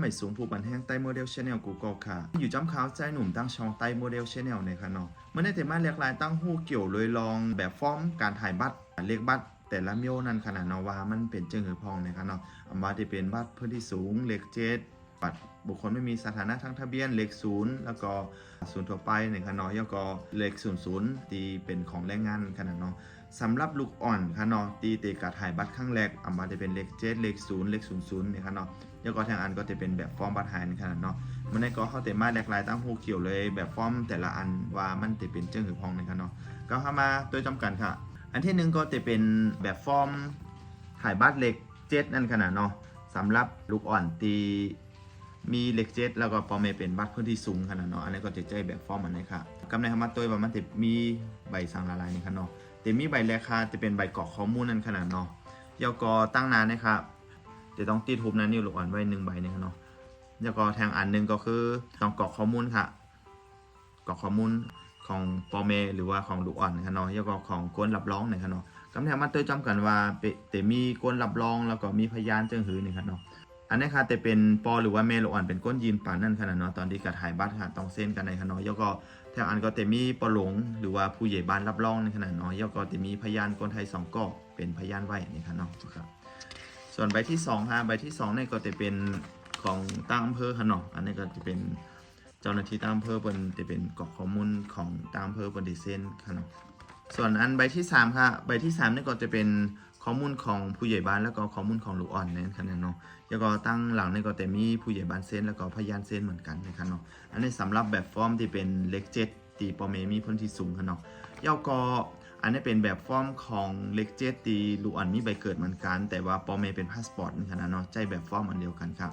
ม่สูงผู้บันแห้งใต้โมเดลชแนลกูก็ค่ะอยู่จำเขาใจหนุ่มตั้งช่องใต้โมเดลชแนลในค่ะเนาะเมื่อในเทมาเรียกลายตั้งหู้เกี่ยวเลยลองแบบฟอร์มการถ่ายบัตรเลขบัตรแต่ละเมียวนั้นขนาดเนาะว่ามันเป็นจึงหือพองในค่ะเนาะอันว่าที่เป็นบัตรพื้นที่สูงเลข7บัตรบุคคลไม่มีสถานะทางทะเบียนเลข0แล้วก็ศูนย์ทั่วไปในค่ะเนาะแล้วก็เลข00ที่เป็นของแรงงานขนาดเนาะสำหรับลูกอ่อนค่ะเนาะตีเตกาถ่ายบัตรครั้งแรกอันว่าจะเป็นเลข7เลข0เลข00ในค่ะเนาะแล้วก็ทางอันก็จะเป็นแบบฟอร์มบัตรหายในขนาดเนาะมันในก็เข้าเต็มมาแหลกลายตั้งหูเกี่ยวเลยแบบฟอร์มแต่ละอันว่ามันจะเป็นจึงหือพองในค่ะเนาะก็เข้ามาโดยจำกัดค่ะอันที่1ก็จะเป็นแบบฟอร์มถ่ายบัตรเลข7นั่นขนาดเนาะสำหรับลูกอ่อนตีมีเลข7แล้วก็ปอเมเป็นบัตรพื้นที่สูงขนาดเนาะอันนี้ก็จะใจแบบฟอร์มอันนี้ค่ะกำในคำว่าตัวว่ามันจะมีใบสั่งละลายในขนาดเนาะแต่มีใบแรกค่ะจะเป็นใบกรอกข้อมูลนั่นขนาดเนาะยกตั้งนานนะครับจะต้องติดทุบนั้นนิ้วลูกอ่อนไว้1ใบนะครับเนาะแล้วก็แทงอันนึงก็คือต้องกรอกข้อมูลค่ะกรอกข้อมูลของปอเมหรือว่าของลูกอ่อนนะครับเนาะแล้วก็ของก้นรับรองนะครับเนาะกำแพงมันตัวจำกันว่าแต่มีก้นรับรองแล้วก็มีพยานจึงหือนี่ครับเนาะอันนี้ค่ะแต่เป็นปอหรือว่าเมลูกอ่อนเป็นก้นยืนป่านนั่นขนาดเนาะตอนที่กระถ่ายบัตรค่ะต้องเส้นกันในขนาดเนาะแล้วก็แทงอันก็แต่มีปอหลงหรือว่าผู้ใหญ่บ้านรับรองในขนาดเนาะแล้วก็แต่มีพยานคนไทย2ก็เป็นพยานไว้นี่ครับเนาะครับส่วนใบที่2ค่ะใบที่2นี่ก็จะเป็นของตั้งอำเภอค่ะเนาะอันนี้ก็จะเป็นเจ้าหน้าที่ตั้งอำเภอเป็นจะเป็นกรอกข้อมูลของตั้งอำเภอเป็นดิเซนค่ะเนาะส่วนอันใบที่3ค่ะใบที่3นี่ก็จะเป็นข้อมูลของผู้ใหญ่บ้านแล้วก็ข้อมูลของลูกอ่อนนั่นค่ะเนาะแล้วก็ตั้งหลังนี่ก็จะมีผู้ใหญ่บ้านเซนแล้วก็พยานเซนเหมือนกันนะคะเนาะอันนี้สำหรับแบบฟอร์มที่เป็นเลข7ตีปอเมมีพื้นที่สูงค่ะเนาะแล้วก็อันนี้เป็นแบบฟอร์มของเลข7ตีลูกอ่อนมีใบเกิดเหมือนกันแต่ว่าปอเมเป็นพาสปอร์ตนะคะเนาะใจแบบฟอร์มอันเดียวกันครั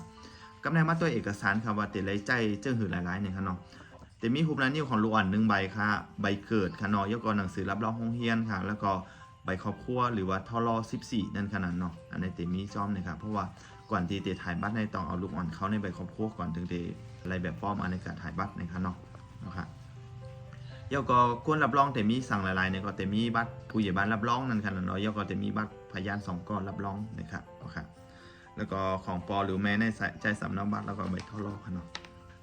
บกำเนิดมาตัวเอกสารครับว่าเตลัยใจเจิ้งหือหลายๆเนี่ยค่ะเนาะแต่มีฮูปลานิ้วของลูกอ่อน1ใบค่ะใบเกิดค่ะเนาะแล้วก็หนังสือรับรองโรงเรียนค่ะแล้วก็ใบครอบครัวหรือว่าทร14นั่นขนาดเนาะอันนี้เตมีจอมนะครับเพราะว่าก่อนที่เตถ่ายบัตรในต้องเอาลูกอ่อนเข้าในใบครอบครัวก่อนถึงเตอะไรแบบฟอร์มอันในการถ่ายบัตรนะครับเนาะนะครับแล้วก็ก้นรับรองเตมีสั่งหลายๆเนี่ยก็เตมีบัตรผู้ใหญ่บ้านรับรองนั่นขนาดเนาะแล้วก็เตมีบัตรพยาน2ก้อนรับรองนะครับนะครับแล้วก็ของปอหรือแม่ในใจสำเนาบัตรแล้วก็ใบทรค่ะเนาะ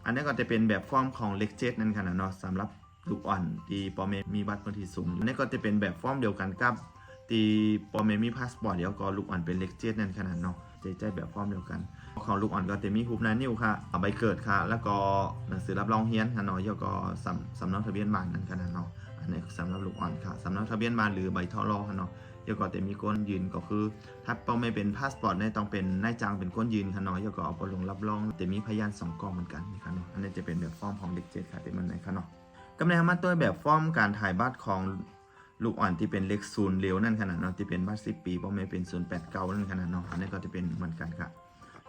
อันนี้ก็จะเป็นแบบฟอร์มของเลข7นั่นขนาดเนาะสำหรับลูกอ่อนที่ปอเมมีบัตรพื้นที่สูงอันนี้ก็จะเป็นแบบฟอร์มเดียวกันกับตีปอเมมีพาสปอร์ตเดียวก็ลูกอ่อนเป็นเลข7นั่นขนาดเนาะใจแบบฟอร์มเดียวกันของลูกอ่อนก็จะมีฮูปนานิ้วค่ะใบเกิดค่ะแล้วก็หนังสือรับรองเฮียนค่ะเนาะแล้วก็สำเนาทะเบียนบ้านนั่นขนาดเนาะอันนี้สำหรับลูกอ่อนค่ะสำเนาทะเบียนบ้านหรือใบทรค่ะเนาะแล้วก็จะมีก้นยืนก็คือถ้าปอเมเป็นพาสปอร์ตเนี่ยต้องเป็นนายจ้างเป็นก้นยืนค่ะเนาะแล้วก็เอาไปลงรับรองแต่มีพยาน2กองเหมือนกันนี่ค่ะเนาะอันนี้จะเป็นแบบฟอร์มของเลข7ค่ะแต่มันไหนค่ะเนาะกำเนิดมาตัวแบบฟอร์มการถ่ายบัตรของลูกอ่อนที่เป็นเลข0เร็วนั่นขนาดเนาะที่เป็นบัตร10 ปีปอเมเป็น089นั่นขนาดเนาะอันนี้ก็จะเป็นเหมือนกันค่ะ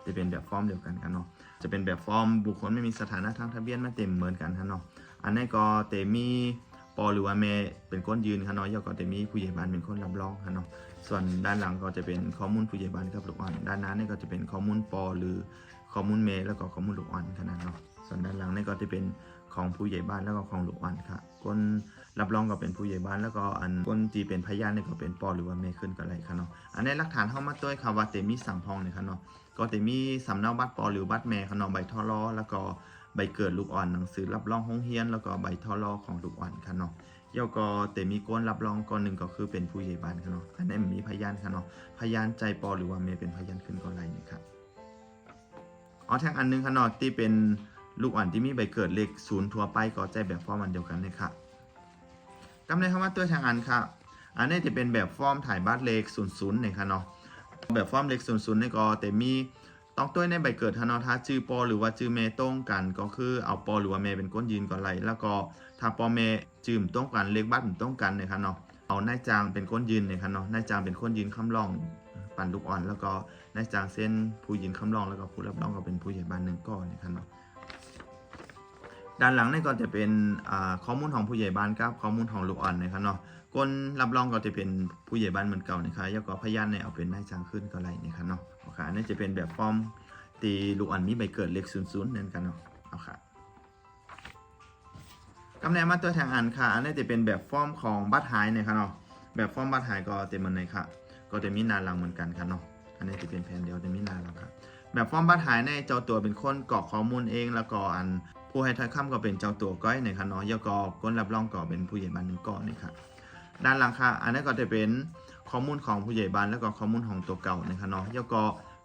จะเป็นแบบฟอร์มเดียวกันกันเนาะจะเป็นแบบฟอร์มบุคคลไม่มีสถานะทางทะเบียนมาเต็มเหมือนกันค่ะเนาะอันนี้ก็เตมีปอหรือว่าแม่เป็นคนยืนค่ะเนาะแล้วก็เตมีผู้ใหญ่บ้านเป็นคนรับรองค่ะเนาะส่วนด้านหลังก็จะเป็นข้อมูลผู้ใหญ่บ้านกับลูกอ่อนด้านหน้านี่ก็จะเป็นข้อมูลปอหรือข้อมูลเมแล้วก็ข้อมูลลูกอ่อนค่ะเนาะส่วนด้านหลังนี่ก็จะเป็นของผู้ใหญ่บ้านแล้วก็ของลูกอ่อนค่ะคนรับรองก็เป็นผู้ใหญ่บ้านแล้วก็อันคนที่เป็นพยานนี่ก็เป็นปอหรือว่าเมขึ้นก็ไรค่ะเนาะอันนี้หลักฐานเข้ามาด้วยค่ะว่าเตมีสั่งพองเนี่ยค่ะเนาะก็จะมีสำเนาบัตรปอหรือบัตรแม่ค่ะเนาะใบทรแล้วก็ใบเกิดลูกอ่อนหนังสือรับรองโรงเรียนแล้วก็ใบทรของลูกอ่อนค่ะเนาะแล้วก็แต่มีก้นรับรองก้อนหนึ่งก็คือเป็นผู้ใหญ่บ้านค่ะเนาะอันนี้มีพยานค่ะเนาะพยานใจปอหรือว่าเมเป็นพยานขึ้นก็ไรนี่ครับอ๋อแท่งอันนึงค่ะเนาะที่เป็นลูกอ่อนที่มีใบเกิดเลข0ทั่วไปก็ใจแบบฟอร์มอันเดียวกันเลยค่ะกำเนิดคำว่าตัวแทงอันค่ะอันนี้จะเป็นแบบฟอร์มถ่ายบัตรเลข00เนี่ยค่ะเนาะแบบฟอร์มเลข00นี่ก็แต่มีต้องตัวในใบเกิดค่ะเนาะถ้าชื่อปอหรือว่าชื่อเมตรงกันก็คือเอาปอหรือว่าเมเป็นก้นยืนก่อนไรแล้วก็ถ้าปอเมจืมต้องกันเลขบัตรต้องกันเนี่ยค่ะเนาะเอานายจางเป็นก้นยืนเนี่ยค่ะเนาะนายจางเป็นก้นยืนคำร้องปั่นลูกอ่อนแล้วก็นายจางเส้นผู้ยืนคำร้องแล้วก็ผู้รับรองก็เป็นผู้ใหญ่บ้าน1ก้อนเนี่ยค่ะเนาะด้านหลังนี่ก็จะเป็นข้อมูลของผู้ใหญ่บ้านกับข้อมูลของลูกอ่อนนะครับเนาะคนรับรองก็จะเป็นผู้ใหญ่บ้านเหมือนเก่านะครับแล้วก็พยานเนี่ยเอาเป็นนายจ้างขึ้นก็ไรนะครับเนาะโอเคอันนี้จะเป็นแบบฟอร์มตีลูกอ่อนมีใบเกิดเลข00นั่นกันเนาะโอเคกำเนิดมาตัวแทงอันค่ะอันนี้จะเป็นแบบฟอร์มของบัตรหายนะครับเนาะแบบฟอร์มบัตรหายก็เต็มมันเลยค่ะก็จะมีหน้าหลังเหมือนกันครับเนาะอันนี้จะเป็นแผ่นเดียวจะมีหน้าหลังครับ แบบฟอร์มบัตรหายในเจ้าตัวเป็นคนกรอกข้อมูลเองแล้วก็อันผู้ให้ถ้อยคำก็เป็นเจ้าตัวก้อยนะครับเนาะยกก้นรับรองก็เป็นผู้ใหญ่บ้าน1ก่อนนะครับด้านหลังค่ะอันนี้ก็จะเป็นข้อมูลของผู้ใหญ่บ้านแล้วก็ข้อมูลของตัวเก่านะครับเนาะยก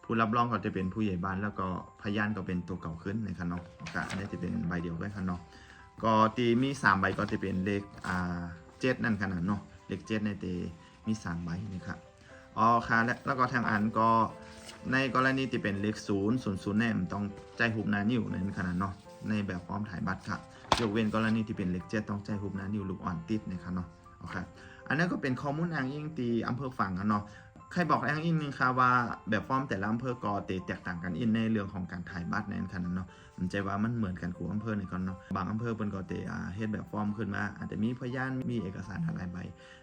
ผู้รับรองก็จะเป็นผู้ใหญ่บ้านแล้วก็พยานก็เป็นตัวเก่าขึ้นนะครับเนาะก็อันนี้จะเป็นใบเดียวกันครับเนาะก็ตีมี3ใบก็จะเป็นเลข7นั่นขนาดเนาะเลข7ในตีมี3ใบนะครับอ๋อค่ะแล้วก็ทางอันก็ในกรณีที่เป็นเลข0 00แน่มันต้องใจหุบหน้านิ้วในขนาดเนาะในแบบฟอร์มถ่ายบัตรครับยกเว้นกรณีที่เป็นเลข7ต้องใจหุบหน้านิ้วลูกอ่อนติดนะครับเนาะโอเคอันนั้นก็เป็นข้อมูลอ้างอิงตีอำเภอฝั่งกันเนาะใครบอกอ้างอิงนึงค่ะว่าแบบฟอร์มแต่ละอำเภอก็แตกต่างกันอินในเรื่องของการถ่ายบัตรในขนาดเนาะมันใจว่ามันเหมือนกันกูอำเภอในก่อนเนาะบางอำเภอเปิ้นก็เฮ็ดแบบฟอร์มขึ้นมาอาจจะมีพยานมีเอกสารหลายใบ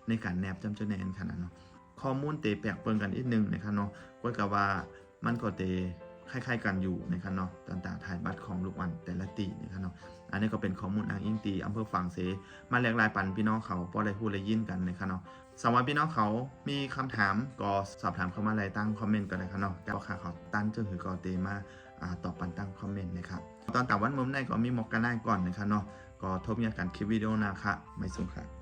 ในการแนบจำจะแนนขนาดเนาะข้อมูลแปลกเปนกันอีกนึงนะครับเนาะก็กับว่ามันก็คล้ายๆกันอยู่นะครับเนาะต่างๆถ่ายบัตรของลูกอันแต่ละตีนะครับเนาะอันนี้ก็เป็นข้อมูลอ้างอิงตีอำเภอฝั่งเสมาแลกลายปันพี่น้องเขาพอได้พูดได้ยินกันนะครับเนาะสำหรับพี่น้องเขามีคำถามก็สอบถามเข้ามาอะไรตั้งคอมเมนต์กันเลยครับเนาะก็ค่ะเขาตั้งจึงหือก็มาตอบปันตั้งคอมเมนต์นะครับตอนต่างวันมุมในก็มีมอกกันได้ก่อนนะครับเนาะก็ทบเมียกันคลิปวิดีโอนะครับไม่สูงครับ